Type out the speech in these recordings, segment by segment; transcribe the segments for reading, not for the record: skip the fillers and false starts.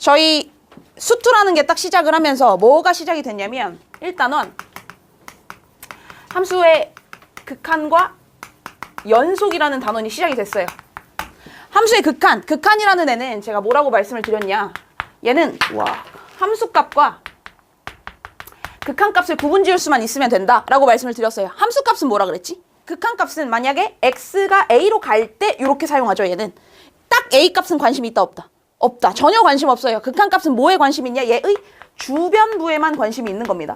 저희 수투라는 게 딱 시작을 하면서 뭐가 시작이 됐냐면 일단은 함수의 극한과 연속이라는 단원이 시작이 됐어요. 함수의 극한이라는 애는 제가 뭐라고 말씀을 드렸냐. 얘는 함수값과 극한값을 구분지을 수만 있으면 된다라고 말씀을 드렸어요. 함수값은 뭐라 그랬지? 극한값은 만약에 x가 a로 갈 때 이렇게 사용하죠. 얘는 딱 a 값은 관심이 있다 없다? 없다. 전혀 관심 없어요. 극한값은 뭐에 관심이 있냐? 얘의 주변부에만 관심이 있는 겁니다.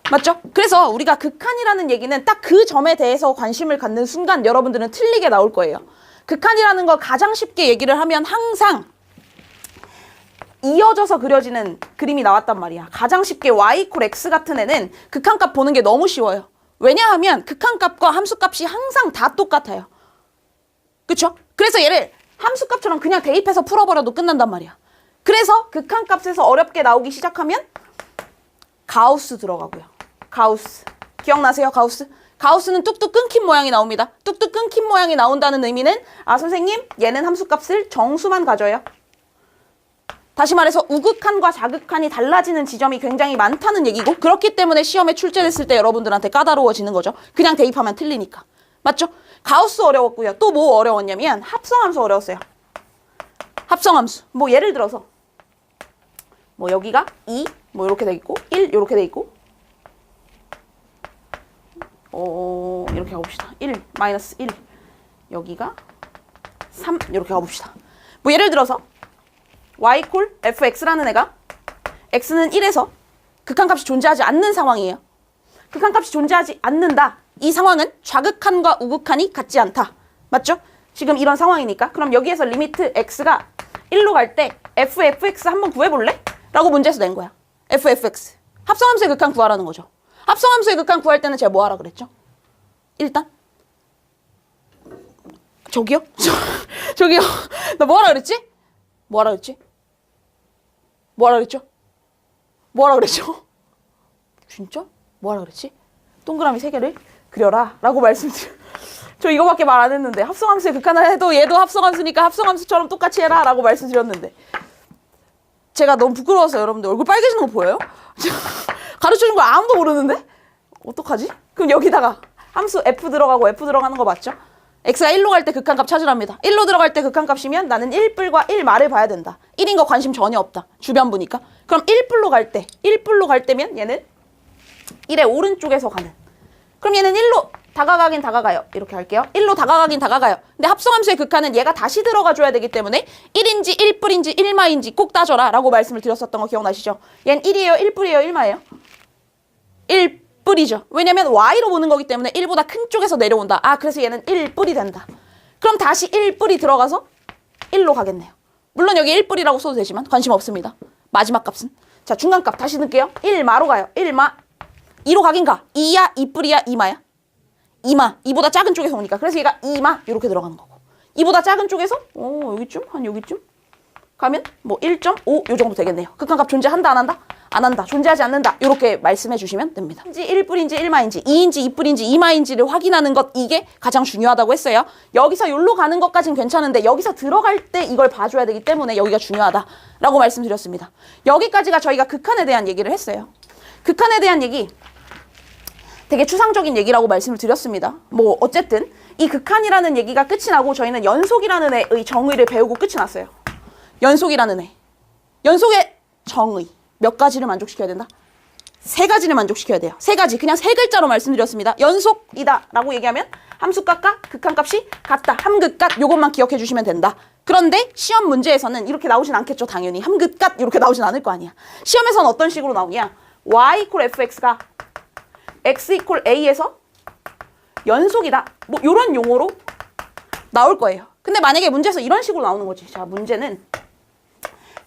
맞죠? 그래서 우리가 극한이라는 얘기는 딱 그 점에 대해서 관심을 갖는 순간 여러분들은 틀리게 나올 거예요. 극한이라는 거 가장 쉽게 얘기를 하면 항상 이어져서 그려지는 그림이 나왔단 말이야. 가장 쉽게 y = x 같은 애는 극한값 보는 게 너무 쉬워요. 왜냐하면 극한값과 함수값이 항상 다 똑같아요. 그쵸? 그래서 얘를 함수값처럼 그냥 대입해서 풀어버려도 끝난단 말이야. 그래서 극한값에서 어렵게 나오기 시작하면 가우스 들어가고요. 가우스. 기억나세요? 가우스? 가우스는 뚝뚝 끊긴 모양이 나옵니다. 뚝뚝 끊긴 모양이 나온다는 의미는 선생님 얘는 함수값을 정수만 가져요. 다시 말해서 우극한과 자극한이 달라지는 지점이 굉장히 많다는 얘기고 그렇기 때문에 시험에 출제됐을 때 여러분들한테 까다로워지는 거죠. 그냥 대입하면 틀리니까. 맞죠? 가우스 어려웠고요. 또 뭐 어려웠냐면 합성함수 어려웠어요. 합성함수. 뭐 예를 들어서 뭐 여기가 2 뭐 이렇게 돼 있고 1 이렇게 돼 있고 이렇게 가봅시다. 1 마이너스 1 여기가 3 이렇게 가봅시다. 뭐 예를 들어서 y = fx라는 애가 x는 1에서 극한값이 존재하지 않는 상황이에요. 극한값이 존재하지 않는다. 이 상황은 좌극한과 우극한이 같지 않다. 맞죠? 지금 이런 상황이니까. 그럼 여기에서 리미트 x가 1로 갈 때 fx 한번 구해볼래? 라고 문제에서 낸 거야. fx. 합성함수의 극한 구하라는 거죠. 합성함수의 극한 구할 때는 제가 뭐 하라 그랬죠? 일단 저기요? 저기요. 나 뭐 하라 그랬지? 뭐 하라 그랬지? 뭐 하라 그랬죠? 뭐 하라 그랬죠? 진짜? 뭐 하라 그랬지? 동그라미 3개를 그려라 라고 말씀드려. 저 이거밖에 말 안 했는데 합성함수의 극한을 해도 얘도 합성함수니까 합성함수처럼 똑같이 해라 라고 말씀드렸는데 제가 너무 부끄러워서 여러분들 얼굴 빨개지는 거 보여요? 가르쳐준 거 아무도 모르는데? 어떡하지? 그럼 여기다가 함수 f 들어가고 f 들어가는 거 맞죠? x가 1로 갈 때 극한값 찾으랍니다. 1로 들어갈 때 극한값이면 나는 1뿔과 1마를 봐야 된다. 1인 거 관심 전혀 없다. 주변부니까. 그럼 1뿔로 갈 때, 1뿔로 갈 때면 얘는 1의 오른쪽에서 가는. 그럼 얘는 1로 다가가긴 다가가요. 이렇게 할게요. 1로 다가가긴 다가가요. 근데 합성함수의 극한은 얘가 다시 들어가줘야 되기 때문에 1인지 1뿔인지 1마인지 꼭 따져라 라고 말씀을 드렸었던 거 기억나시죠? 얘는 1이에요? 1뿔이에요? 1마예요? 1뿔이죠. 왜냐면 y로 보는 거기 때문에 1보다 큰 쪽에서 내려온다. 그래서 얘는 1뿔이 된다. 그럼 다시 1뿔이 들어가서 1로 가겠네요. 물론 여기 1뿔이라고 써도 되지만 관심 없습니다. 마지막 값은. 자, 중간값 다시 넣을게요. 1마로 가요. 1마. 2로 가긴 가. 2야? 2뿔이야? 2마야? 2마. 2보다 작은 쪽에서 오니까. 그래서 얘가 2마 이렇게 들어가는 거고. 2보다 작은 쪽에서 여기쯤? 한 여기쯤? 가면 뭐 1.5 요 정도 되겠네요. 극한값 존재한다 안 한다? 안 한다. 존재하지 않는다. 이렇게 말씀해 주시면 됩니다. 1뿔인지 1마인지 2인지 2뿔인지 2마인지를 확인하는 것 이게 가장 중요하다고 했어요. 여기서 여기로 가는 것까진 괜찮은데 여기서 들어갈 때 이걸 봐줘야 되기 때문에 여기가 중요하다라고 말씀드렸습니다. 여기까지가 저희가 극한에 대한 얘기를 했어요. 극한에 대한 얘기 되게 추상적인 얘기라고 말씀을 드렸습니다. 뭐 어쨌든 이 극한이라는 얘기가 끝이 나고 저희는 연속이라는 애의 정의를 배우고 끝이 났어요. 연속이라는 애. 연속의 정의. 몇 가지를 만족시켜야 된다? 3가지를 만족시켜야 돼요. 3가지. 그냥 3글자로 말씀드렸습니다. 연속이다 라고 얘기하면 함수값과 극한값이 같다. 함극값 요것만 기억해 주시면 된다. 그런데 시험 문제에서는 이렇게 나오진 않겠죠. 당연히. 함극값 이렇게 나오진 않을 거 아니야. 시험에서는 어떤 식으로 나오냐? y = fx가 x = a에서 연속이다. 뭐 이런 용어로 나올 거예요. 근데 만약에 문제에서 이런 식으로 나오는 거지. 자, 문제는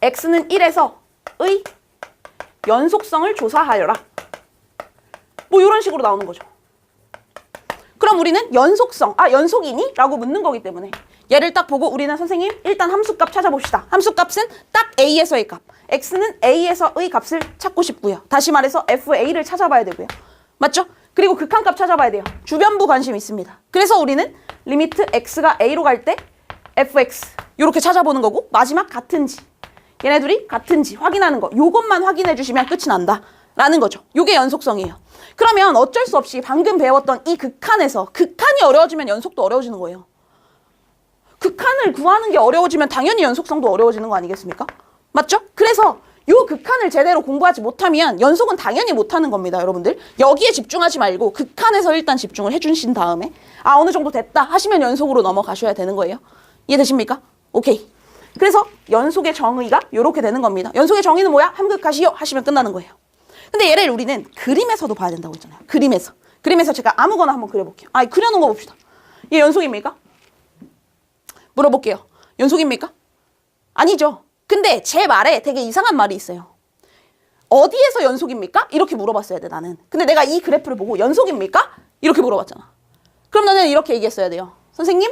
x는 1에서 의 연속성을 조사하여라. 뭐 이런 식으로 나오는 거죠. 그럼 우리는 연속성, 연속이니? 라고 묻는 거기 때문에 얘를 딱 보고 우리는 선생님 일단 함수값 찾아봅시다. 함수값은 딱 a에서의 값. x는 a에서의 값을 찾고 싶고요. 다시 말해서 fa를 찾아봐야 되고요. 맞죠? 그리고 극한값 찾아봐야 돼요. 주변부 관심 있습니다. 그래서 우리는 리미트 x가 a로 갈 때 fx 이렇게 찾아보는 거고 마지막 같은지 얘네들이 같은지 확인하는 거. 요것만 확인해 주시면 끝이 난다. 라는 거죠. 요게 연속성이에요. 그러면 어쩔 수 없이 방금 배웠던 이 극한에서 극한이 어려워지면 연속도 어려워지는 거예요. 극한을 구하는 게 어려워지면 당연히 연속성도 어려워지는 거 아니겠습니까? 맞죠? 그래서 요 극한을 제대로 공부하지 못하면 연속은 당연히 못하는 겁니다, 여러분들. 여기에 집중하지 말고 극한에서 일단 집중을 해주신 다음에 아, 어느 정도 됐다 하시면 연속으로 넘어가셔야 되는 거예요. 이해되십니까? 오케이. 그래서 연속의 정의가 요렇게 되는 겁니다. 연속의 정의는 뭐야? 함극하시오 하시면 끝나는 거예요. 근데 얘를 우리는 그림에서도 봐야 된다고 했잖아요. 그림에서 제가 아무거나 한번 그려볼게요. 아, 그려놓은 거 봅시다. 얘 연속입니까? 물어볼게요. 연속입니까? 아니죠. 근데 제 말에 되게 이상한 말이 있어요. 어디에서 연속입니까? 이렇게 물어봤어야 돼, 나는. 근데 내가 이 그래프를 보고 연속입니까? 이렇게 물어봤잖아. 그럼 나는 이렇게 얘기했어야 돼요. 선생님,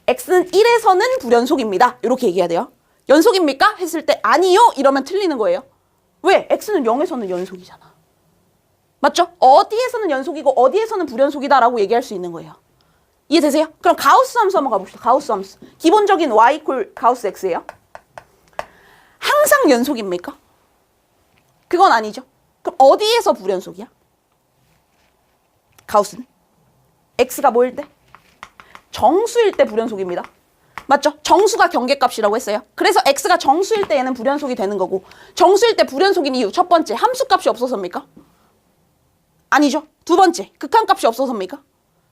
x는 1에서는 불연속입니다. 이렇게 얘기해야 돼요. 연속입니까? 했을 때 아니요 이러면 틀리는 거예요. 왜? x는 0에서는 연속이잖아. 맞죠? 어디에서는 연속이고 어디에서는 불연속이다 라고 얘기할 수 있는 거예요. 이해되세요? 그럼 가우스 함수 한번 가봅시다. 가우스 함수. 기본적인 y 이퀄 가우스 x예요. 항상 연속입니까? 그건 아니죠. 그럼 어디에서 불연속이야? 가우스는? x가 뭐일 때? 정수일 때 불연속입니다. 맞죠? 정수가 경계값이라고 했어요. 그래서 x가 정수일 때 얘는 불연속이 되는 거고 정수일 때 불연속인 이유 첫 번째, 함수값이 없어서입니까? 아니죠. 두 번째, 극한값이 없어서입니까?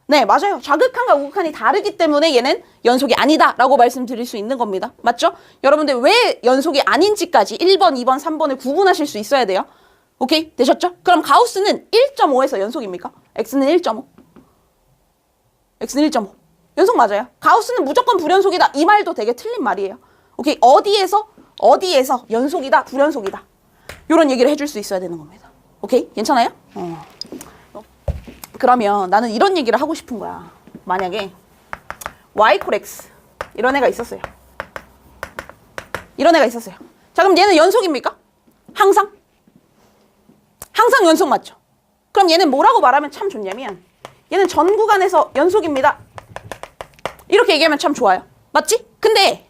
네, 맞아요. 좌극한과 우극한이 다르기 때문에 얘는 연속이 아니다라고 말씀드릴 수 있는 겁니다. 맞죠? 여러분들 왜 연속이 아닌지까지 1번, 2번, 3번을 구분하실 수 있어야 돼요. 오케이? 되셨죠? 그럼 가우스는 1.5에서 연속입니까? x는 1.5. x는 1.5. 연속 맞아요. 가우스는 무조건 불연속이다. 이 말도 되게 틀린 말이에요. 오케이? 어디에서 연속이다, 불연속이다. 이런 얘기를 해줄 수 있어야 되는 겁니다. 오케이? 괜찮아요? 그러면 나는 이런 얘기를 하고 싶은 거야. 만약에 y 이퀄 x 이런 애가 있었어요. 자, 그럼 얘는 연속입니까? 항상 연속 맞죠? 그럼 얘는 뭐라고 말하면 참 좋냐면 얘는 전 구간에서 연속입니다. 이렇게 얘기하면 참 좋아요. 맞지? 근데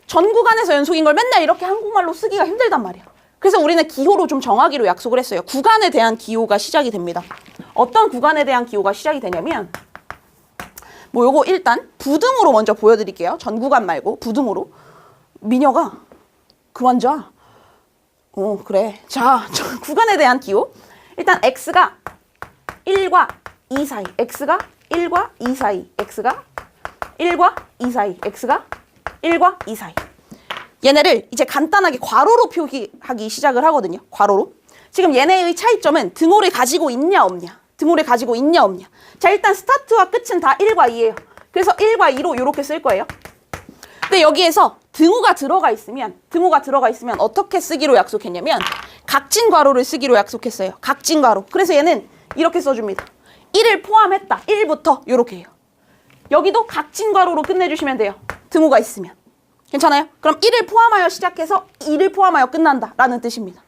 전 구간에서 연속인 걸 맨날 이렇게 한국말로 쓰기가 힘들단 말이야. 그래서 우리는 기호로 좀 정하기로 약속을 했어요. 구간에 대한 기호가 시작이 됩니다. 어떤 구간에 대한 기호가 시작이 되냐면 뭐 요거 일단 부등으로 먼저 보여드릴게요. 전 구간 말고 부등으로. 미녀가 그만 자. 그래. 자, 구간에 대한 기호. 일단 x가 1과 2 사이. x가 1과 2 사이. x가 1과 2 사이. x가 1과 2 사이. 얘네를 이제 간단하게 괄호로 표기하기 시작을 하거든요. 괄호로. 지금 얘네의 차이점은 등호를 가지고 있냐 없냐. 자, 일단 스타트와 끝은 다 1과 2예요. 그래서 1과 2로 이렇게 쓸 거예요. 근데 여기에서 등호가 들어가 있으면 어떻게 쓰기로 약속했냐면 각진 괄호를 쓰기로 약속했어요. 각진 괄호. 그래서 얘는 이렇게 써줍니다. 1을 포함했다. 1부터 이렇게 해요. 여기도 각진 괄호로 끝내주시면 돼요. 등호가 있으면. 괜찮아요? 그럼 1을 포함하여 시작해서 2를 포함하여 끝난다 라는 뜻입니다.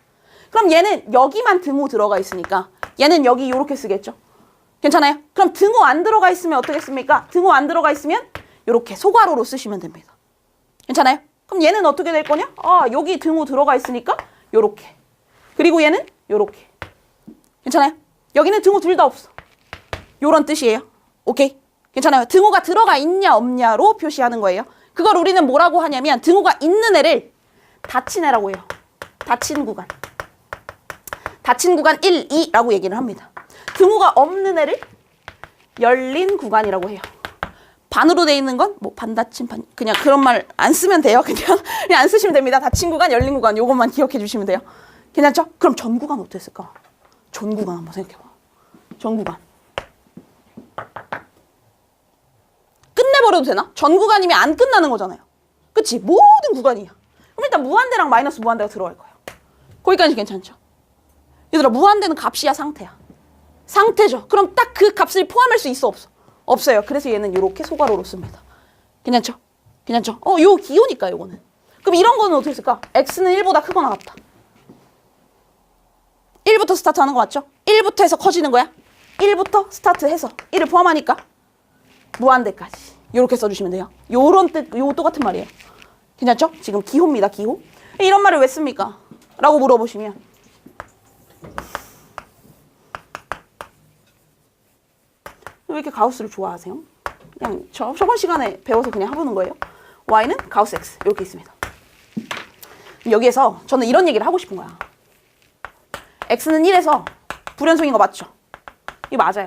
그럼 얘는 여기만 등호 들어가 있으니까 얘는 여기 이렇게 쓰겠죠? 괜찮아요? 그럼 등호 안 들어가 있으면 어떻게 씁니까? 등호 안 들어가 있으면 이렇게 소괄호로 쓰시면 됩니다. 괜찮아요? 그럼 얘는 어떻게 될 거냐? 아, 여기 등호 들어가 있으니까 요렇게. 그리고 얘는 요렇게. 괜찮아요? 여기는 등호 둘 다 없어. 요런 뜻이에요. 오케이? 괜찮아요? 등호가 들어가 있냐 없냐로 표시하는 거예요. 그걸 우리는 뭐라고 하냐면 등호가 있는 애를 닫힌 애라고 해요. 닫힌 구간 1, 2라고 얘기를 합니다. 등호가 없는 애를 열린 구간이라고 해요. 반으로 돼 있는 건 뭐 반닫힌 반 그냥 그런 말 안 쓰면 돼요. 그냥 안 쓰시면 됩니다. 닫힌 구간, 열린 구간 요것만 기억해 주시면 돼요. 괜찮죠? 그럼 전 구간 어떻게 쓸까? 전 구간 한번 생각해 봐. 전 구간. 끝내버려도 되나? 전 구간이면 안 끝나는 거잖아요. 그치? 모든 구간이야. 그럼 일단 무한대랑 마이너스 무한대가 들어갈 거예요. 거기까지 괜찮죠? 얘들아, 무한대는 값이야, 상태야? 상태죠. 그럼 딱 그 값을 포함할 수 있어, 없어? 없어요. 그래서 얘는 이렇게 소괄호로 씁니다. 괜찮죠? 요 기호니까, 요거는. 그럼 이런 거는 어떻게 쓸까? x는 1보다 크거나 같다. 1부터 스타트하는 거 맞죠? 1부터 해서 커지는 거야? 1부터 스타트해서 1을 포함하니까 무한대까지. 요렇게 써주시면 돼요. 요런 뜻, 요 똑같은 말이에요. 괜찮죠? 지금 기호입니다, 기호. 이런 말을 왜 씁니까? 라고 물어보시면 왜 이렇게 가우스를 좋아하세요? 그냥 저번 시간에 배워서 그냥 해보는 거예요. y는 가우스 x 이렇게 있습니다. 여기에서 저는 이런 얘기를 하고 싶은 거야. x는 1에서 불연속인 거 맞죠? 이거 맞아요.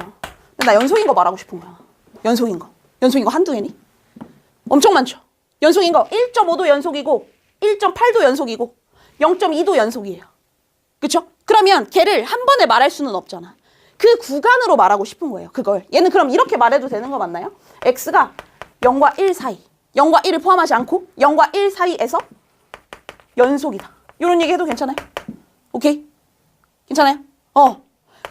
근데 나 연속인 거 말하고 싶은 거야. 연속인 거. 연속인 거 한두 개니? 엄청 많죠? 연속인 거 1.5도 연속이고 1.8도 연속이고 0.2도 연속이에요. 그쵸? 그러면 걔를 한 번에 말할 수는 없잖아. 그 구간으로 말하고 싶은 거예요. 그걸. 얘는 그럼 이렇게 말해도 되는 거 맞나요? x가 0과 1 사이, 0과 1을 포함하지 않고 0과 1 사이에서 연속이다. 이런 얘기 해도 괜찮아요? 오케이? 괜찮아요?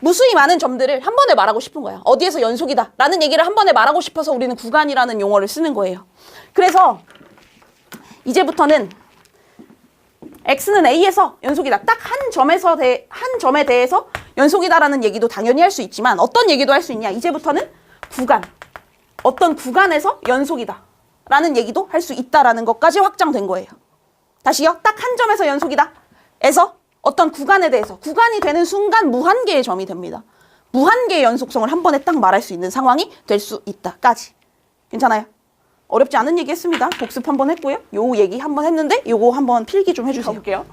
무수히 많은 점들을 한 번에 말하고 싶은 거야. 어디에서 연속이다 라는 얘기를 한 번에 말하고 싶어서 우리는 구간이라는 용어를 쓰는 거예요. 그래서 이제부터는 x는 a에서 연속이다. 딱 한 점에 대해서 연속이다라는 얘기도 당연히 할 수 있지만 어떤 얘기도 할 수 있냐. 이제부터는 구간. 어떤 구간에서 연속이다 라는 얘기도 할 수 있다라는 것까지 확장된 거예요. 다시요. 딱 한 점에서 연속이다. 에서 어떤 구간에 대해서 구간이 되는 순간 무한계의 점이 됩니다. 무한계의 연속성을 한 번에 딱 말할 수 있는 상황이 될 수 있다까지. 괜찮아요? 어렵지 않은 얘기 했습니다. 복습 한번 했고요. 요 얘기 한번 했는데 요거 한번 필기 좀 해주세요. 가볼게요.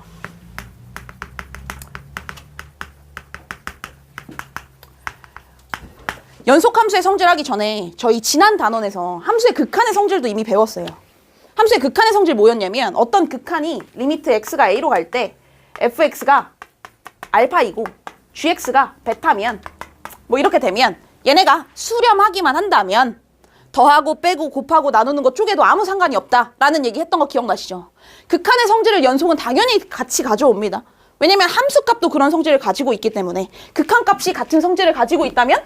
연속함수의 성질하기 전에 저희 지난 단원에서 함수의 극한의 성질도 이미 배웠어요. 함수의 극한의 성질 뭐였냐면 어떤 극한이 리미트 x가 a로 갈 때 fx가 알파이고 gx가 베타면 뭐 이렇게 되면 얘네가 수렴하기만 한다면 더하고 빼고 곱하고 나누는 것 쪽에도 아무 상관이 없다라는 얘기 했던 거 기억나시죠? 극한의 성질을 연속은 당연히 같이 가져옵니다. 왜냐면 함수값도 그런 성질을 가지고 있기 때문에 극한값이 같은 성질을 가지고 있다면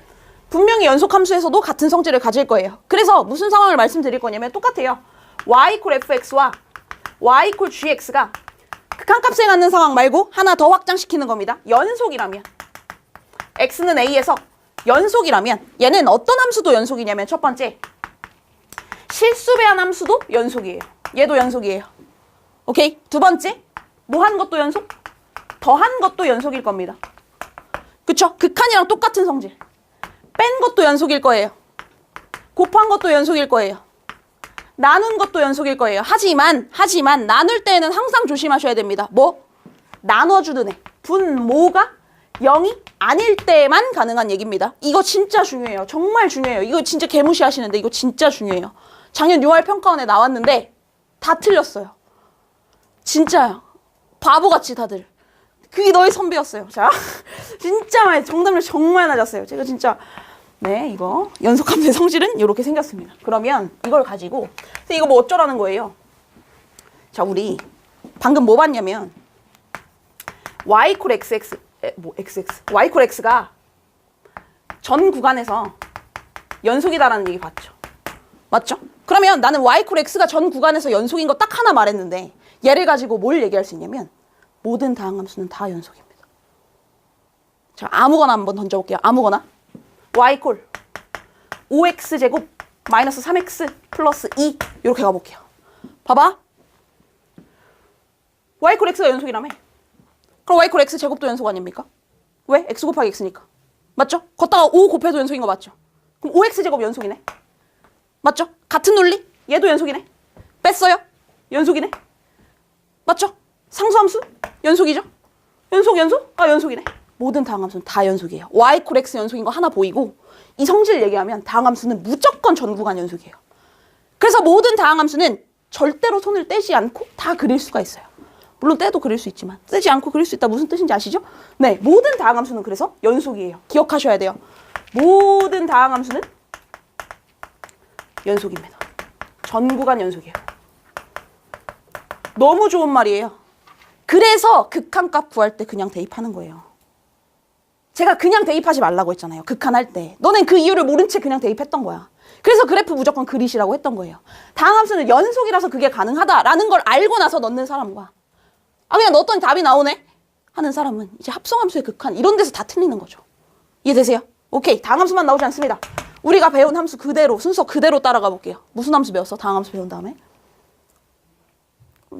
분명히 연속함수에서도 같은 성질을 가질 거예요. 그래서 무슨 상황을 말씀드릴 거냐면 똑같아요. y = fx와 y = gx가 극한값에 갖는 상황 말고 하나 더 확장시키는 겁니다. 연속이라면 x는 a에서 연속이라면 얘는 어떤 함수도 연속이냐면 첫 번째 실수배한 함수도 연속이에요. 얘도 연속이에요. 오케이? 두 번째 뭐한 것도 연속? 더한 것도 연속일 겁니다. 그쵸? 극한이랑 똑같은 성질. 뺀 것도 연속일 거예요. 곱한 것도 연속일 거예요. 나눈 것도 연속일 거예요. 하지만 나눌 때는 항상 조심하셔야 됩니다. 뭐? 나눠주는 애. 분모가 0이 아닐 때만 가능한 얘기입니다. 이거 진짜 중요해요. 정말 중요해요. 이거 진짜 개무시하시는데 이거 진짜 중요해요. 작년 6월 평가원에 나왔는데 다 틀렸어요. 진짜요. 바보같이 다들. 그게 너의 선배였어요. 자, 진짜 많이 정답률 정말 낮았어요. 제가 진짜 네, 이거 연속함수의 성질은 이렇게 생겼습니다. 그러면 이걸 가지고 이거 뭐 어쩌라는 거예요? 자, 우리 방금 뭐 봤냐면 y = xx y = x가 전 구간에서 연속이다라는 얘기 봤죠? 맞죠? 그러면 나는 y = x가 전 구간에서 연속인 거 딱 하나 말했는데 얘를 가지고 뭘 얘기할 수 있냐면 모든 다항함수는 다 연속입니다. 자, 아무거나 한번 던져볼게요. 아무거나. y = 5x제곱 마이너스 3x 플러스 2 이렇게 가볼게요. 봐봐. y = x가 연속이라며. 그럼 y = x제곱도 연속 아닙니까? 왜? x 곱하기 x니까. 맞죠? 걷다가 5 곱해도 연속인 거 맞죠? 그럼 5x제곱 연속이네. 맞죠? 같은 논리? 얘도 연속이네. 뺐어요? 연속이네. 맞죠? 상수함수? 연속이죠? 연속? 아, 연속이네. 모든 다항함수는 다 연속이에요. y = x 연속인 거 하나 보이고 이 성질 얘기하면 다항함수는 무조건 전 구간 연속이에요. 그래서 모든 다항함수는 절대로 손을 떼지 않고 다 그릴 수가 있어요. 물론 떼도 그릴 수 있지만 떼지 않고 그릴 수 있다 무슨 뜻인지 아시죠? 네, 모든 다항함수는 그래서 연속이에요. 기억하셔야 돼요. 모든 다항함수는 연속입니다. 전 구간 연속이에요. 너무 좋은 말이에요. 그래서 극한값 구할 때 그냥 대입하는 거예요. 제가 그냥 대입하지 말라고 했잖아요. 극한할 때. 너넨 그 이유를 모른 채 그냥 대입했던 거야. 그래서 그래프 무조건 그리시라고 했던 거예요. 다항함수는 연속이라서 그게 가능하다라는 걸 알고 나서 넣는 사람과 그냥 넣었더니 답이 나오네 하는 사람은 이제 합성함수의 극한 이런 데서 다 틀리는 거죠. 이해되세요? 오케이. 다항함수만 나오지 않습니다. 우리가 배운 함수 그대로 순서 그대로 따라가 볼게요. 무슨 함수 배웠어? 다항함수 배운 다음에?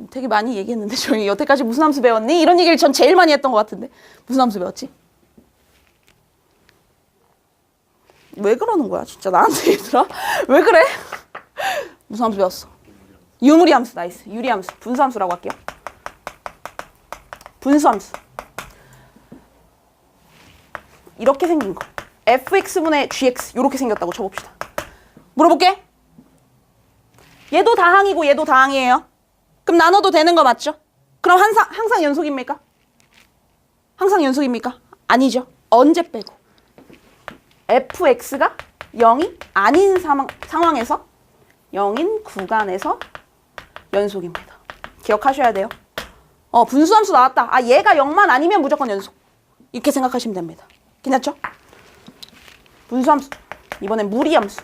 되게 많이 얘기했는데 조용히 여태까지 무슨 함수 배웠니? 이런 얘기를 전 제일 많이 했던 것 같은데 무슨 함수 배웠지? 왜 그러는 거야 진짜 나한테 얘들아? 왜 그래? 무슨 함수 배웠어? 유무리 함수 나이스. 유리 함수 분수 함수라고 할게요. 분수 함수 이렇게 생긴 거 fx분의 gx 이렇게 생겼다고 쳐봅시다. 물어볼게. 얘도 다항이고 얘도 다항이에요. 그럼 나눠도 되는 거 맞죠? 그럼 항상 연속입니까? 항상 연속입니까? 아니죠. 언제 빼고? fx가 0이 아닌 상황에서 0인 구간에서 연속입니다. 기억하셔야 돼요. 분수함수 나왔다. 아 얘가 0만 아니면 무조건 연속. 이렇게 생각하시면 됩니다. 괜찮죠? 분수함수. 이번엔 무리함수.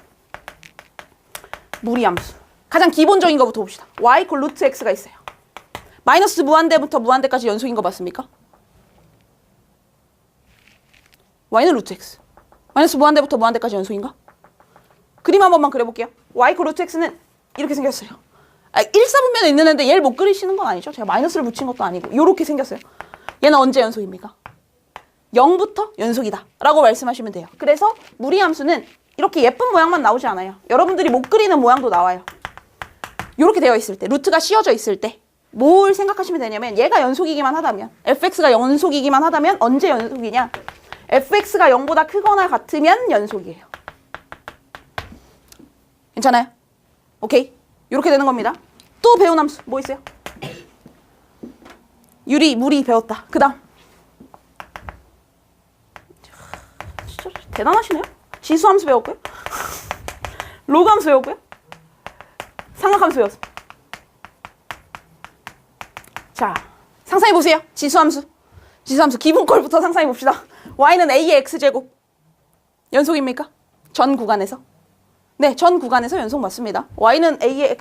무리함수. 가장 기본적인 거부터 봅시다. y 콜 루트 x가 있어요. 마이너스 무한대부터 무한대까지 연속인 거 맞습니까? y는 루트 x. 마이너스 무한대부터 무한대까지 연속인가? 그림 한 번만 그려볼게요. y 콜 루트 x는 이렇게 생겼어요. 1사분면에 있는 애인데 얘를 못 그리시는 건 아니죠. 제가 마이너스를 붙인 것도 아니고 이렇게 생겼어요. 얘는 언제 연속입니까? 0부터 연속이다 라고 말씀하시면 돼요. 그래서 무리함수는 이렇게 예쁜 모양만 나오지 않아요. 여러분들이 못 그리는 모양도 나와요. 이렇게 되어 있을 때, 루트가 씌워져 있을 때 뭘 생각하시면 되냐면 얘가 연속이기만 하다면, fx가 연속이기만 하다면 언제 연속이냐? fx가 0보다 크거나 같으면 연속이에요. 괜찮아요? 오케이. 이렇게 되는 겁니다. 또 배운 함수 뭐 있어요? 유리, 무리 배웠다. 그 다음 진짜 대단하시네요. 지수함수 배웠고요. 로그함수 배웠고요. 삼각함수 배웠습니다. 자, 상상해보세요. 지수함수. 지수함수 기본꼴부터 상상해봅시다. y는 a의 x제곱. 연속입니까? 전 구간에서. 네, 전 구간에서 연속 맞습니다. y는 a의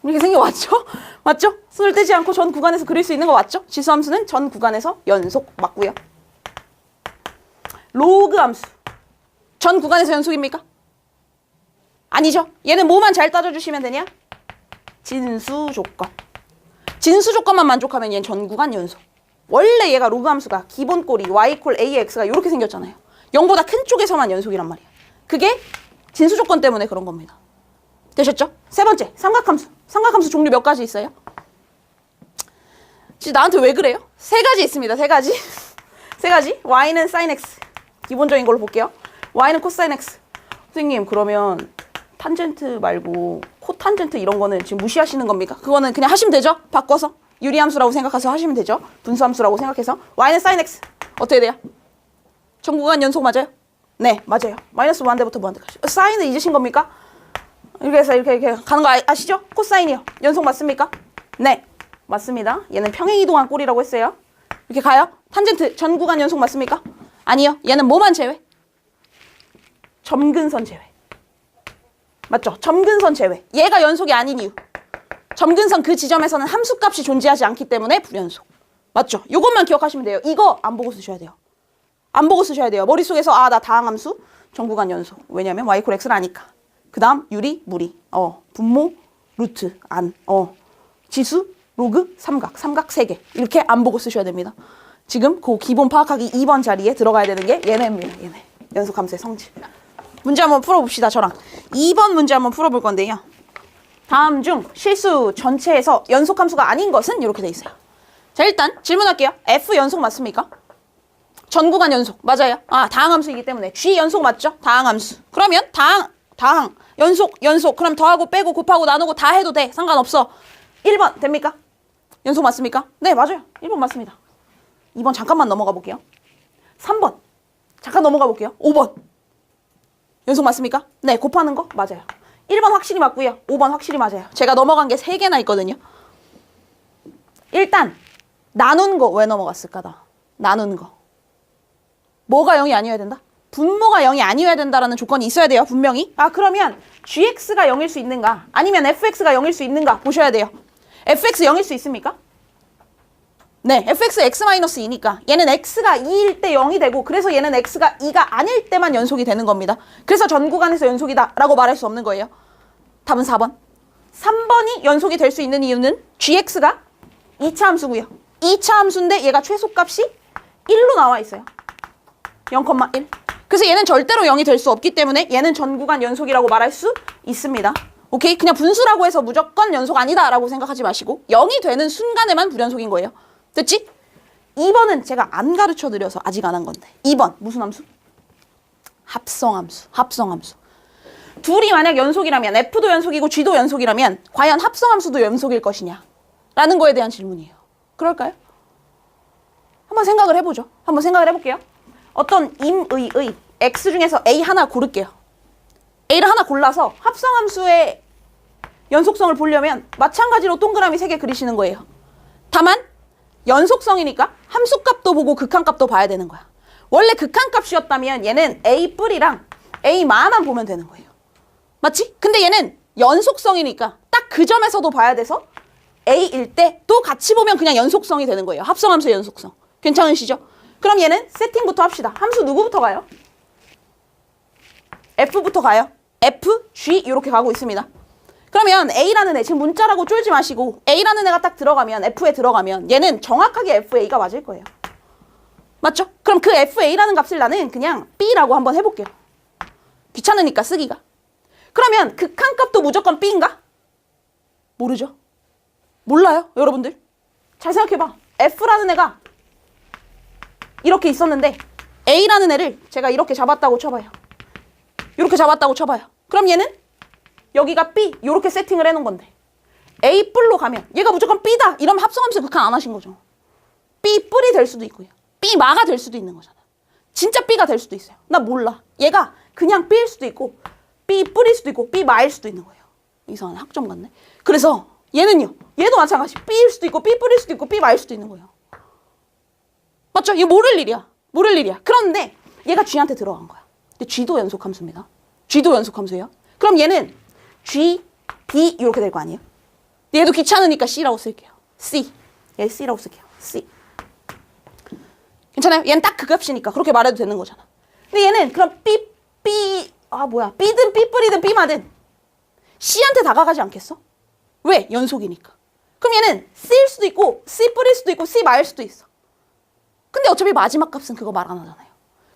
이렇게 생겨왔죠? 맞죠? 손을 떼지 않고 전 구간에서 그릴 수 있는 거 맞죠? 지수함수는 전 구간에서 연속 맞고요. 로그 함수. 전 구간에서 연속입니까? 아니죠. 얘는 뭐만 잘 따져주시면 되냐? 진수 조건. 진수 조건만 만족하면 얘는 전 구간 연속. 원래 얘가 로그 함수가 기본 꼴이 y 콜 a의 x가 이렇게 생겼잖아요. 0보다 큰 쪽에서만 연속이란 말이야. 그게 진수 조건 때문에 그런 겁니다. 되셨죠? 세 번째, 삼각함수. 삼각함수 종류 몇 가지 있어요? 진짜 나한테 왜 그래요? 세 가지 있습니다. 세 가지. 세 가지. y는 sin x. 기본적인 걸로 볼게요. y는 코사인 x. 선생님, 그러면 탄젠트 말고 코탄젠트 이런 거는 지금 무시하시는 겁니까? 그거는 그냥 하시면 되죠? 바꿔서. 유리함수라고 생각해서 하시면 되죠? 분수함수라고 생각해서. y는 sin x. 어떻게 돼요? 전 구간 연속 맞아요? 네, 맞아요. 마이너스 무한대부터 무한대까지. 사인을 잊으신 겁니까? 이렇게 해서 이렇게 가는 거 아시죠? 코사인이요. 연속 맞습니까? 네, 맞습니다. 얘는 평행이동한 꼴이라고 했어요. 이렇게 가요. 탄젠트 전 구간 연속 맞습니까? 아니요. 얘는 뭐만 제외? 점근선 제외. 맞죠? 점근선 제외. 얘가 연속이 아닌 이유. 점근선 그 지점에서는 함수값이 존재하지 않기 때문에 불연속. 맞죠? 이것만 기억하시면 돼요. 이거 안 보고 쓰셔야 돼요. 안 보고 쓰셔야 돼요. 머릿속에서 나 다항함수 전 구간 연속. 왜냐면 y 콜 x를 아니까. 그 다음 유리, 무리. 분모, 루트, 안. 지수, 로그, 삼각. 삼각 3개. 이렇게 안 보고 쓰셔야 됩니다. 지금 그 기본 파악하기 2번 자리에 들어가야 되는 게 얘네입니다. 얘네. 연속함수의 성질. 문제 한번 풀어봅시다. 저랑. 2번 문제 한번 풀어볼 건데요. 다음 중 실수 전체에서 연속함수가 아닌 것은 이렇게 돼 있어요. 자, 일단 질문할게요. F 연속 맞습니까? 전 구간 연속. 맞아요. 다항함수이기 때문에. G 연속 맞죠? 다항함수. 그러면 다항. 연속. 그럼 더하고 빼고 곱하고 나누고 다 해도 돼. 상관없어. 1번 됩니까? 연속 맞습니까? 네, 맞아요. 1번 맞습니다. 2번 잠깐만 넘어가 볼게요. 3번. 잠깐 넘어가 볼게요. 5번. 연속 맞습니까? 네, 곱하는 거 맞아요. 1번 확실히 맞고요. 5번 확실히 맞아요. 제가 넘어간 게 3개나 있거든요. 일단 나눈 거 왜 넘어갔을까? 나눈 거. 뭐가 0이 아니어야 된다? 분모가 0이 아니어야 된다라는 조건이 있어야 돼요. 분명히. 그러면 gx가 0일 수 있는가? 아니면 fx가 0일 수 있는가? 보셔야 돼요. fx 0일 수 있습니까? 네, fx x-2니까 얘는 x가 2일 때 0이 되고 그래서 얘는 x가 2가 아닐 때만 연속이 되는 겁니다. 그래서 전 구간에서 연속이다 라고 말할 수 없는 거예요. 답은 4번. 3번이 연속이 될 수 있는 이유는 gx가 2차 함수고요. 2차 함수인데 얘가 최소값이 1로 나와 있어요. 0,1. 그래서 얘는 절대로 0이 될 수 없기 때문에 얘는 전 구간 연속이라고 말할 수 있습니다. 오케이? 그냥 분수라고 해서 무조건 연속 아니다라고 생각하지 마시고 0이 되는 순간에만 불연속인 거예요. 됐지? 2번은 제가 안 가르쳐 드려서 아직 안 한 건데 2번 무슨 함수? 합성함수. 합성함수. 둘이 만약 연속이라면 F도 연속이고 G도 연속이라면 과연 합성함수도 연속일 것이냐 라는 거에 대한 질문이에요. 그럴까요? 한번 생각을 해보죠. 한번 생각을 해볼게요. 어떤 임의의 X 중에서 A 하나 고를게요. A를 하나 골라서 합성함수의 연속성을 보려면 마찬가지로 동그라미 3개 그리시는 거예요. 다만 연속성이니까 함수값도 보고 극한값도 봐야 되는 거야. 원래 극한값이었다면 얘는 A 뿌리랑 A 마만 보면 되는 거예요. 맞지? 근데 얘는 연속성이니까 딱 그 점에서도 봐야 돼서 A일 때 또 같이 보면 그냥 연속성이 되는 거예요. 합성함수의 연속성. 괜찮으시죠? 그럼 얘는 세팅부터 합시다. 함수 누구부터 가요? F부터 가요. F, G 이렇게 가고 있습니다. 그러면 A라는 애, 지금 문자라고 쫄지 마시고 A라는 애가 딱 들어가면 F에 들어가면 얘는 정확하게 FA가 맞을 거예요. 맞죠? 그럼 그 FA라는 값을 나는 그냥 B라고 한번 해볼게요. 귀찮으니까 쓰기가. 그러면 극한값도 무조건 B인가? 모르죠? 몰라요, 여러분들? 잘 생각해봐. F라는 애가 이렇게 있었는데 A라는 애를 제가 이렇게 잡았다고 쳐봐요. 이렇게 잡았다고 쳐봐요. 그럼 얘는 여기가 B 이렇게 세팅을 해놓은 건데 A 뿔로 가면 얘가 무조건 B다 이러면 합성함수 극한 안 하신 거죠. B 뿔이 될 수도 있고요. B 마가 될 수도 있는 거잖아. 진짜 B가 될 수도 있어요. 나 몰라. 얘가 그냥 B일 수도 있고 B 뿔일 수도 있고 B 마일 수도 있는 거예요. 이상한 학점 같네. 그래서 얘는요. 얘도 마찬가지. B일 수도 있고 B 뿔일 수도 있고 B 마일 수도 있는 거예요. 맞죠? 이거 모를 일이야. 모를 일이야. 그런데 얘가 G한테 들어간 거야. 근데 G도 연속함수입니다. G도 연속함수예요. 그럼 얘는 G, B 이렇게 될 거 아니에요? 얘도 귀찮으니까 C라고 쓸게요. C. 얘 C라고 쓸게요. C. 괜찮아요? 얘는 딱 그 값이니까 그렇게 말해도 되는 거잖아. 근데 얘는 그럼 B든 B 뿌리든 B 마든 C한테 다가가지 않겠어? 왜? 연속이니까. 그럼 얘는 C일 수도 있고 C 뿌릴 수도 있고 C 마일 수도 있어. 근데 어차피 마지막 값은 그거 말 안 하잖아요.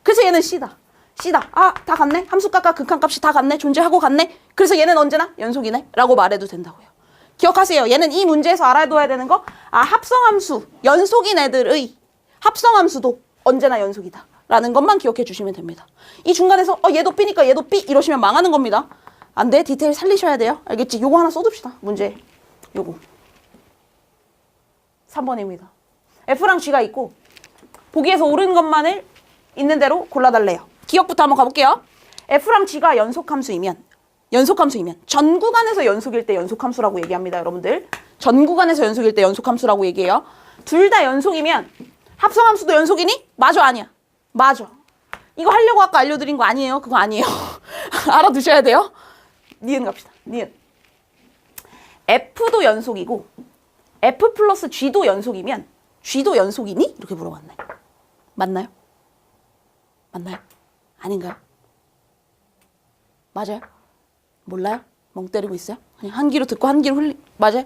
그래서 얘는 C다. C다. 아, 다 갔네? 함수값과 극한값이 다 갔네? 존재하고 갔네? 그래서 얘는 언제나 연속이네? 라고 말해도 된다고요. 기억하세요. 얘는 이 문제에서 알아둬야 되는 거, 아, 합성함수, 연속인 애들의 합성함수도 언제나 연속이다. 라는 것만 기억해 주시면 됩니다. 이 중간에서 얘도 B니까 얘도 B 이러시면 망하는 겁니다. 안 돼. 디테일 살리셔야 돼요. 알겠지? 요거 하나 써둡시다. 문제. 요거. 3번입니다. F랑 G가 있고 보기에서 옳은 것만을 있는 대로 골라달래요. 기억부터 한번 가볼게요. F랑 G가 연속함수이면 전 구간에서 연속일 때 연속함수라고 얘기합니다. 여러분들. 전 구간에서 연속일 때 연속함수라고 얘기해요. 둘 다 연속이면 합성함수도 연속이니? 맞아, 아니야? 맞아. 이거 하려고 아까 알려드린 거 아니에요? 그거 아니에요. 알아두셔야 돼요. 니은 갑시다. 니은. F도 연속이고 F 플러스 G도 연속이면 G도 연속이니? 이렇게 물어봤네. 맞나요? 맞나요? 아닌가요? 맞아요? 몰라요? 멍 때리고 있어요? 그냥 한 귀로 듣고 한 귀로 맞아요?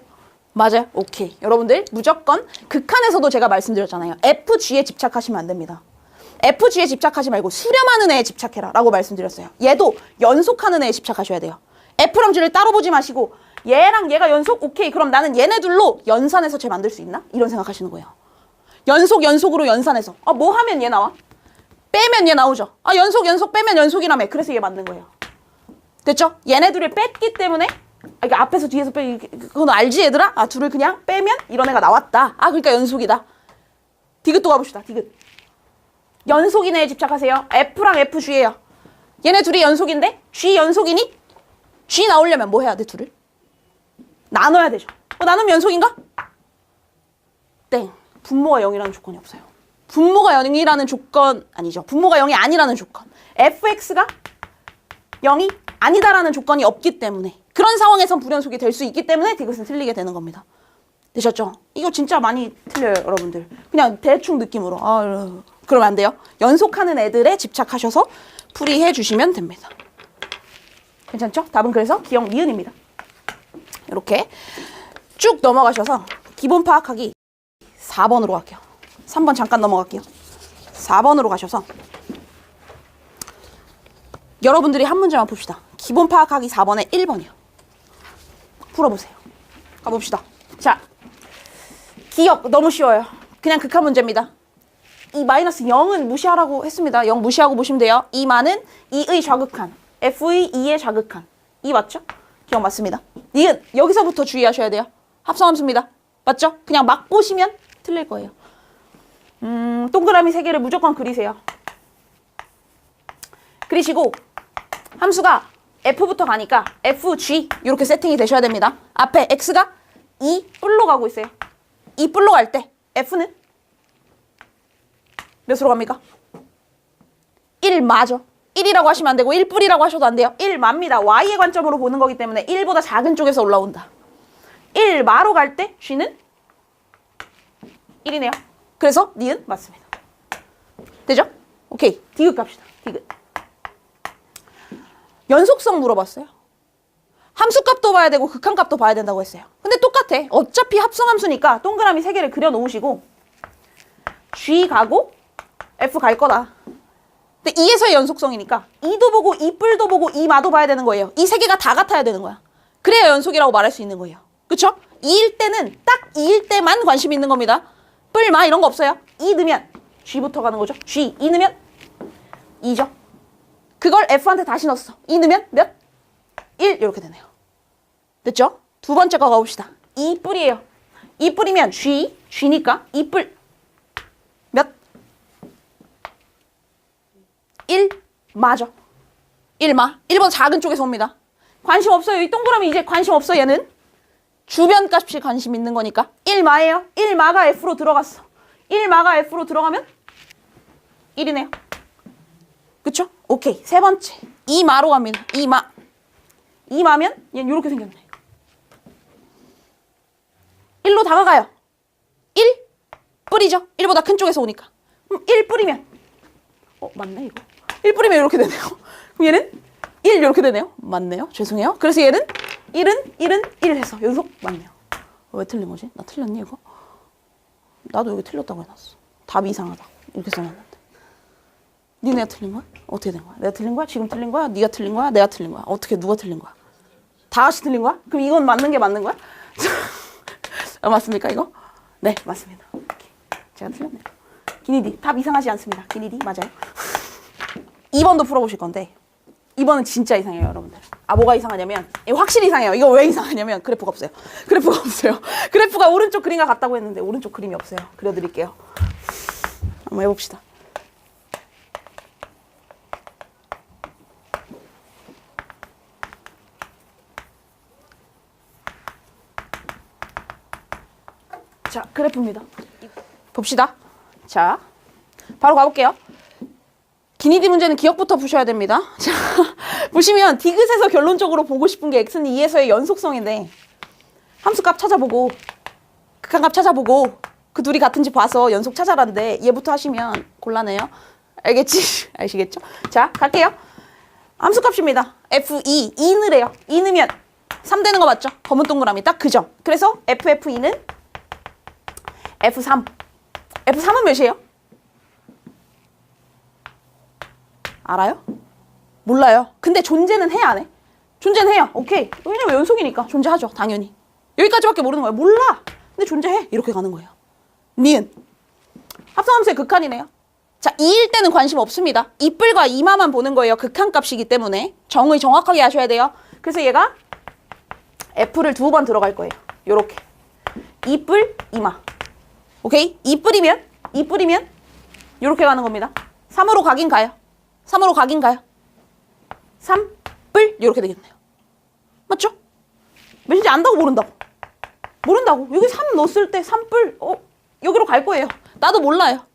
맞아요? 오케이. 여러분들 무조건 극한에서도 제가 말씀드렸잖아요. FG에 집착하시면 안 됩니다. FG에 집착하지 말고 수렴하는 애에 집착해라 라고 말씀드렸어요. 얘도 연속하는 애에 집착하셔야 돼요. F랑 G를 따로 보지 마시고 얘랑 얘가 연속? 오케이. 그럼 나는 얘네 둘로 연산해서 쟤 만들 수 있나? 이런 생각하시는 거예요. 연속으로 연산해서. 뭐 하면 얘 나와? 빼면 얘 나오죠. 연속 빼면 연속이라며. 그래서 얘 만든 거예요. 됐죠? 얘네 둘을 뺐기 때문에 이게 앞에서 뒤에서 그건 알지 얘들아? 둘을 그냥 빼면 이런 애가 나왔다. 그러니까 연속이다. 디귿 또 가봅시다. 디귿. 연속인 애에 집착하세요. F랑 FG예요. 얘네 둘이 연속인데 G 연속이니? G 나오려면 뭐 해야 돼? 둘을? 나눠야 되죠. 나누면 연속인가? 땡. 분모가 0이라는 조건이 없어요. 분모가 0이라는 조건 아니죠. 분모가 0이 아니라는 조건. fx가 0이 아니다라는 조건이 없기 때문에 그런 상황에선 불연속이 될 수 있기 때문에 디귿은 틀리게 되는 겁니다. 되셨죠? 이거 진짜 많이 틀려요, 여러분들. 그냥 대충 느낌으로. 그러면 안 돼요. 연속하는 애들에 집착하셔서 풀이해 주시면 됩니다. 괜찮죠? 답은 그래서 기억 니은입니다. 이렇게 쭉 넘어가셔서 기본 파악하기 4번으로 갈게요. 3번 잠깐 넘어갈게요. 4번으로 가셔서 여러분들이 한 문제만 봅시다. 기본 파악하기 4번에 1번이요. 풀어보세요. 가봅시다. 자, 기억 너무 쉬워요. 그냥 극한 문제입니다. 이 마이너스 0은 무시하라고 했습니다. 0 무시하고 보시면 돼요. 이 마는 2의 좌극한, F의 2의 좌극한. 2 맞죠? 기억 맞습니다. 니은 여기서부터 주의하셔야 돼요. 합성함수입니다. 맞죠? 그냥 막 보시면 틀릴 거예요. 동그라미 3개를 무조건 그리세요. 그리시고 함수가 F부터 가니까 FG 이렇게 세팅이 되셔야 됩니다. 앞에 X가 2뿔로 가고 있어요. 2뿔로 갈 때 F는 몇으로 갑니까? 1 마죠. 1이라고 하시면 안 되고 1뿔이라고 하셔도 안 돼요. 1 마입니다. Y의 관점으로 보는 거기 때문에 1보다 작은 쪽에서 올라온다. 1 마로 갈 때 G는 1이네요. 그래서 니은 맞습니다. 되죠? 오케이. 디귿 갑시다. 디귿. 연속성 물어봤어요. 함수값도 봐야 되고 극한값도 봐야 된다고 했어요. 근데 똑같아. 어차피 합성함수니까 동그라미 3개를 그려놓으시고 G 가고 F 갈 거다. 근데 2에서의 연속성이니까 2도 보고 2뿔도 보고 2마도 봐야 되는 거예요. 이 3개가 다 같아야 되는 거야. 그래야 연속이라고 말할 수 있는 거예요. 그쵸? 2일 때는 딱 2일 때만 관심이 있는 겁니다. 뿔, 마 이런 거 없어요. 2 넣으면 G부터 가는 거죠. G 2 넣으면 2죠. 그걸 F한테 다시 넣었어. 2 넣으면 몇? 1 이렇게 되네요. 됐죠? 두 번째 거 가봅시다. 2뿔이에요. 2뿔이면 G, G니까 2뿔 몇? 1 마죠. 1마. 1보다 작은 쪽에서 옵니다. 관심 없어요. 이 동그라미 이제 관심 없어. 얘는 주변 값이 관심 있는 거니까 1마예요. 1마가 F로 들어갔어. 1마가 F로 들어가면 1이네요. 그쵸? 오케이. 세 번째. 2마로 갑니다. 2마. 2마면 얘는 이렇게 생겼네. 1로 다가가요. 1 뿌리죠. 1보다 큰 쪽에서 오니까. 그럼 1 뿌리면 맞네 이거. 1 뿌리면 이렇게 되네요. 그럼 얘는 1 이렇게 되네요. 맞네요. 죄송해요. 그래서 얘는 1은 1 해서 연속 맞네요. 왜 틀린 거지? 나 틀렸니 이거? 나도 여기 틀렸다고 해놨어. 답이 이상하다. 이렇게 써놨는데. 니네가 틀린 거야? 어떻게 된 거야? 내가 틀린 거야? 지금 틀린 거야? 네가 틀린 거야? 내가 틀린 거야? 어떻게 누가 틀린 거야? 다 같이 틀린 거야? 그럼 이건 맞는 게 맞는 거야? 맞습니까 이거? 네 맞습니다. 제가 틀렸네요. 기니디 답 이상하지 않습니다. 기니디 맞아요. 2번도 풀어보실 건데 2번은 진짜 이상해요 여러분들. 아 뭐가 이상하냐면 이거 확실히 이상해요. 이거 왜 이상하냐면 그래프가 없어요. 그래프가 없어요. 그래프가 오른쪽 그림과 같다고 했는데 오른쪽 그림이 없어요. 그려드릴게요. 한번 해봅시다. 자, 그래프입니다. 봅시다. 자, 바로 가볼게요. 기니디 문제는 기억부터 푸셔야 됩니다. 자, 보시면 디귿에서 결론적으로 보고 싶은 게 x는 2에서의 연속성인데 함수값 찾아보고 극한값 찾아보고 그 둘이 같은지 봐서 연속 찾아라는데 얘부터 하시면 곤란해요. 알겠지? 아시겠죠? 자, 갈게요. 함수값입니다. F2, 2 넣으래요. 2 넣으면 3 되는 거 맞죠? 검은 동그라미 딱 그죠? 그래서 FF2는 F3. F3은 몇이에요? 알아요? 몰라요. 근데 존재는 해, 안 해? 존재는 해요. 오케이. 왜냐면 연속이니까 존재하죠. 당연히. 여기까지밖에 모르는 거예요. 몰라. 근데 존재해. 이렇게 가는 거예요. 니은. 합성함수의 극한이네요. 자, 2일 때는 관심 없습니다. 2뿔과 2마만 보는 거예요. 극한값이기 때문에. 정의 정확하게 하셔야 돼요. 그래서 얘가 F를 2번 들어갈 거예요. 요렇게. 2뿔, 2마. 오케이? 2뿔이면 요렇게 가는 겁니다. 3으로 가긴 가요. 3으로 가긴 가요. 3뿔 요렇게 되겠네요. 맞죠? 몇인지 안다고 모른다고. 모른다고. 여기 3 넣었을 때 3뿔 여기로 갈 거예요. 나도 몰라요.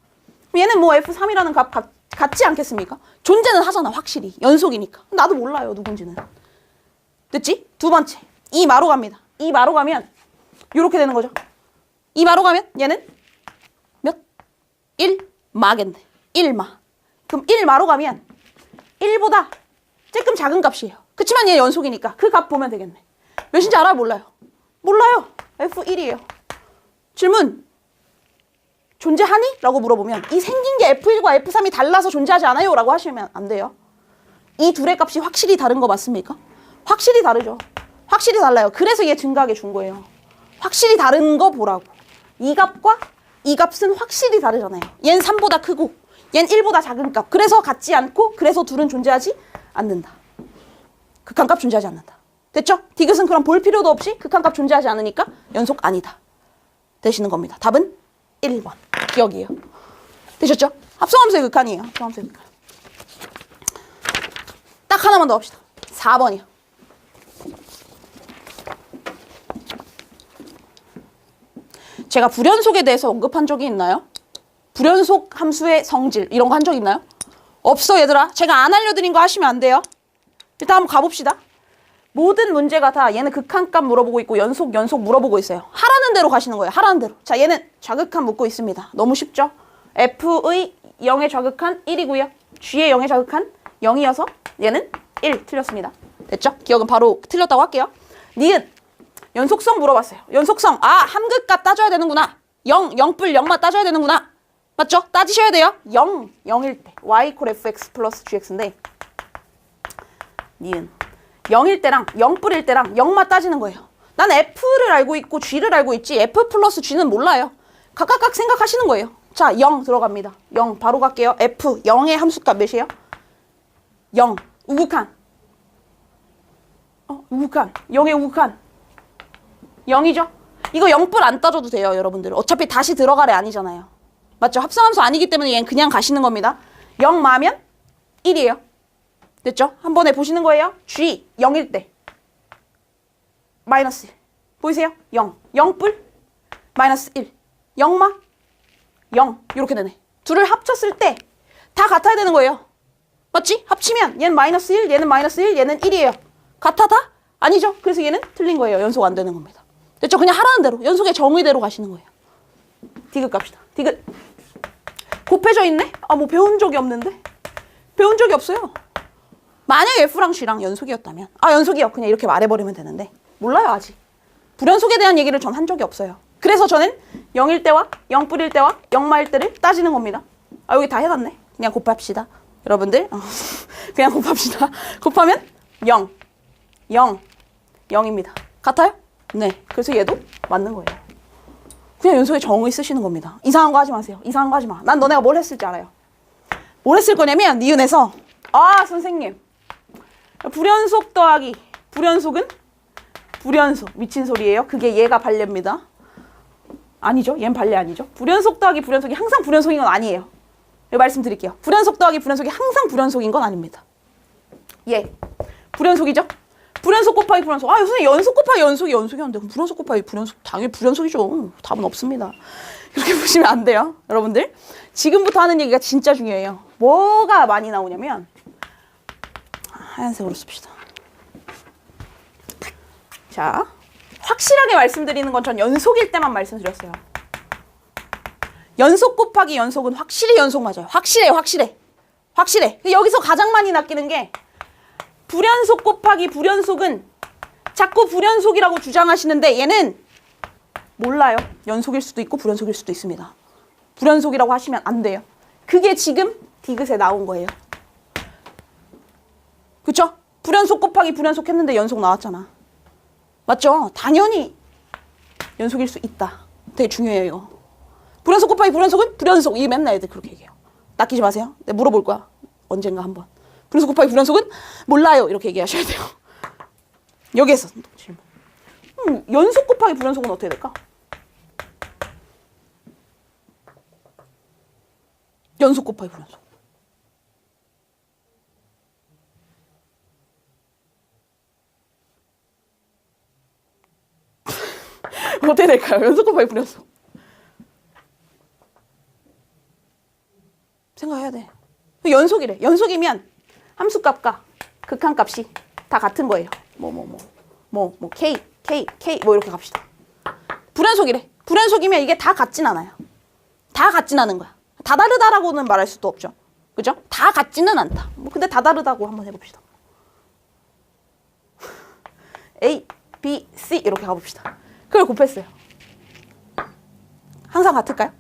얘는 뭐 F3이라는 값 같지 않겠습니까? 존재는 하잖아 확실히. 연속이니까. 나도 몰라요 누군지는. 됐지? 두 번째. 2마로 갑니다. 2마로 가면 요렇게 되는 거죠. 2마로 가면 얘는 몇? 1마겠네. 1마. 그럼 1마로 가면 1보다 조금 작은 값이에요. 그치만 얘 연속이니까 그 값 보면 되겠네. 몇인지 알아요? 몰라요? 몰라요. F1이에요. 질문. 존재하니? 라고 물어보면 이 생긴 게 F1과 F3이 달라서 존재하지 않아요? 라고 하시면 안 돼요. 이 둘의 값이 확실히 다른 거 맞습니까? 확실히 다르죠. 확실히 달라요. 그래서 얘 증가하게 준 거예요. 확실히 다른 거 보라고. 이 값과 이 값은 확실히 다르잖아요. 얘는 3보다 크고 얘는 1보다 작은 값. 그래서 같지 않고 그래서 둘은 존재하지 않는다. 극한값 존재하지 않는다. 됐죠? 디귿은 그럼 볼 필요도 없이 극한값 존재하지 않으니까 연속 아니다. 되시는 겁니다. 답은 1번. 기억이에요. 되셨죠? 합성함수의 극한이에요. 합성함수의 극한. 딱 하나만 더 합시다. 4번이요. 제가 불연속에 대해서 언급한 적이 있나요? 불연속 함수의 성질 이런 거 한 적 있나요? 없어 얘들아. 제가 안 알려드린 거 하시면 안 돼요. 일단 한번 가봅시다. 모든 문제가 다 얘는 극한값 물어보고 있고 연속 물어보고 있어요. 하라는 대로 가시는 거예요. 하라는 대로. 자, 얘는 좌극한 묻고 있습니다. 너무 쉽죠? F의 0의 좌극한 1이고요. G의 0의 좌극한 0이어서 얘는 1 틀렸습니다. 됐죠? 기억은 바로 틀렸다고 할게요. 니은 연속성 물어봤어요. 연속성. 아, 함극값 따져야 되는구나. 0, 0뿔 0만 따져야 되는구나. 맞죠? 따지셔야 돼요. 0, 0일 때 y = fx 플러스 gx인데 니은 0일 때랑 0뿔일 때랑 0만 따지는 거예요. 난 f를 알고 있고 g를 알고 있지 f 플러스 g는 몰라요. 각각 생각하시는 거예요. 자, 0 들어갑니다. 0 바로 갈게요. f 0의 함수값 몇이에요? 0 우극한. 우극한. 0의 우극한. 0이죠? 이거 0뿔 안 따져도 돼요, 여러분들. 어차피 다시 들어가래 아니잖아요. 맞죠? 합성함수 아니기 때문에 얘는 그냥 가시는 겁니다. 0 마면 1이에요. 됐죠? 한 번에 보시는 거예요. G 0일 때 마이너스 1. 보이세요? 0. 0뿔 마이너스 1. 0마 0. 이렇게 되네. 둘을 합쳤을 때 다 같아야 되는 거예요. 맞지? 합치면 얘는 마이너스 1, 얘는 마이너스 1, 얘는 1이에요. 같아 다? 아니죠? 그래서 얘는 틀린 거예요. 연속 안 되는 겁니다. 됐죠? 그냥 하라는 대로, 연속의 정의대로 가시는 거예요. 디귿 갑시다. 디귿. 곱해져 있네? 아, 뭐 배운 적이 없는데? 배운 적이 없어요. 만약에 F랑 G랑 연속이었다면, 아, 연속이요. 그냥 이렇게 말해버리면 되는데. 몰라요, 아직. 불연속에 대한 얘기를 전 한 적이 없어요. 그래서 저는 0일 때와 0뿔일 때와 0마일 때를 따지는 겁니다. 아, 여기 다 해놨네. 그냥 곱합시다. 여러분들, 그냥 곱합시다. 곱하면 0, 0, 0입니다. 같아요? 네. 그래서 얘도 맞는 거예요. 그냥 연속의 정의 쓰시는 겁니다. 이상한 거 하지 마세요. 이상한 거 하지 마. 난 너네가 뭘 했을지 알아요. 뭘 했을 거냐면 니은에서 아, 선생님. 불연속 더하기 불연속은? 불연속. 미친 소리예요. 그게 얘가 발레입니다. 아니죠. 얘는 발레 아니죠. 불연속 더하기 불연속이 항상 불연속인 건 아니에요. 말씀드릴게요. 불연속 더하기 불연속이 항상 불연속인 건 아닙니다. 예. 불연속이죠? 불연속 곱하기 불연속. 아, 선생님 연속 곱하기 연속이었는데 그럼 불연속 곱하기 불연속 당연히 불연속이죠. 답은 없습니다. 그렇게 보시면 안 돼요. 여러분들. 지금부터 하는 얘기가 진짜 중요해요. 뭐가 많이 나오냐면 하얀색으로 씁시다. 자, 확실하게 말씀드리는 건 전 연속일 때만 말씀드렸어요. 연속 곱하기 연속은 확실히 연속 맞아요. 확실해. 여기서 가장 많이 낚이는 게 불연속 곱하기 불연속은 자꾸 불연속이라고 주장하시는데 얘는 몰라요. 연속일 수도 있고 불연속일 수도 있습니다. 불연속이라고 하시면 안 돼요. 그게 지금 디귿에 나온 거예요. 그쵸? 불연속 곱하기 불연속 했는데 연속 나왔잖아. 맞죠? 당연히 연속일 수 있다. 되게 중요해요, 이거. 불연속 곱하기 불연속은 불연속. 이게 맨날 애들 그렇게 얘기해요. 낚이지 마세요. 내가 물어볼 거야. 언젠가 한번. 불연속 곱하기 불연속은 몰라요. 이렇게 얘기하셔야 돼요. 여기에서 질문. 연속 곱하기 불연속은 어떻게 될까? 연속 곱하기 불연속. 어떻게 될까요? 연속 곱하기 불연속. 생각해야 돼. 연속이래. 연속이면 함수값과 극한값이 다 같은 거예요. K 이렇게 갑시다. 불연속이래. 불연속이면 이게 다 같진 않아요. 다 같진 않은 거야. 다 다르다라고는 말할 수도 없죠. 그죠? 다 같지는 않다. 근데 다 다르다고 한번 해봅시다. A, B, C 이렇게 가봅시다. 그걸 곱했어요. 항상 같을까요?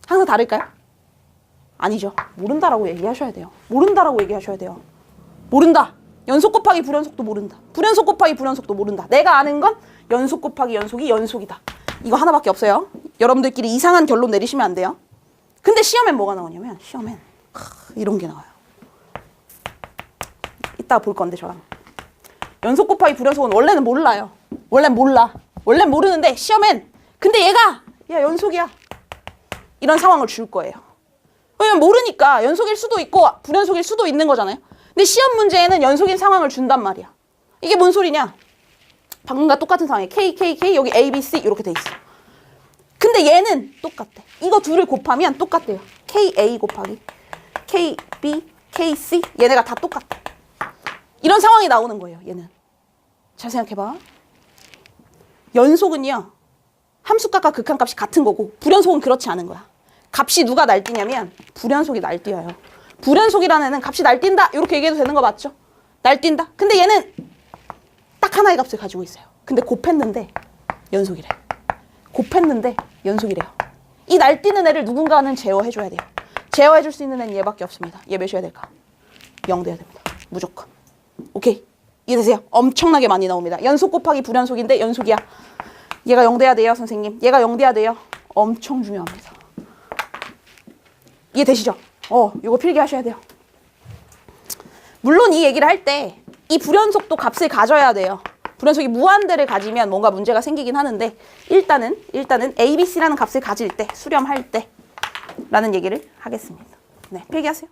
항상 다를까요? 아니죠. 모른다라고 얘기하셔야 돼요. 모른다라고 얘기하셔야 돼요. 모른다. 연속 곱하기 불연속도 모른다. 불연속 곱하기 불연속도 모른다. 내가 아는 건 연속 곱하기 연속이 연속이다. 이거 하나밖에 없어요. 여러분들끼리 이상한 결론 내리시면 안 돼요. 근데 시험엔 뭐가 나오냐면 시험엔 이런 게 나와요. 이따 볼 건데 저랑. 연속 곱하기 불연속은 원래는 몰라요. 원래는 몰라. 원래는 모르는데 시험엔 근데 얘가 야 연속이야. 이런 상황을 줄 거예요. 왜냐면 모르니까 연속일 수도 있고 불연속일 수도 있는 거잖아요. 근데 시험 문제에는 연속인 상황을 준단 말이야. 이게 뭔 소리냐? 방금과 똑같은 상황이에요. K, K, K, 여기 A, B, C 이렇게 돼 있어. 근데 얘는 똑같대. 이거 둘을 곱하면 똑같대요. K, A 곱하기 K, B, K, C 얘네가 다 똑같대. 이런 상황이 나오는 거예요. 얘는. 잘 생각해봐. 연속은요. 함수값과 극한값이 같은 거고 불연속은 그렇지 않은 거야. 값이 누가 날뛰냐면 불연속이 날뛰어요. 불연속이라는 애는 값이 날뛴다 이렇게 얘기해도 되는 거 맞죠? 날뛴다. 근데 얘는 딱 하나의 값을 가지고 있어요. 근데 곱했는데 연속이래. 곱했는데 연속이래요. 이 날뛰는 애를 누군가는 제어해줘야 돼요. 제어해줄 수 있는 애는 얘밖에 없습니다. 얘 몇이어야 될까? 0 돼야 됩니다. 무조건. 오케이. 이해되세요? 엄청나게 많이 나옵니다. 연속 곱하기 불연속인데 연속이야. 얘가 0 돼야 돼요, 선생님. 얘가 0 돼야 돼요. 엄청 중요합니다. 이해되시죠? 이거 필기하셔야 돼요. 물론 이 얘기를 할 때 이 불연속도 값을 가져야 돼요. 불연속이 무한대를 가지면 뭔가 문제가 생기긴 하는데 일단은 A, B, C라는 값을 가질 때, 수렴할 때 라는 얘기를 하겠습니다. 네, 필기하세요.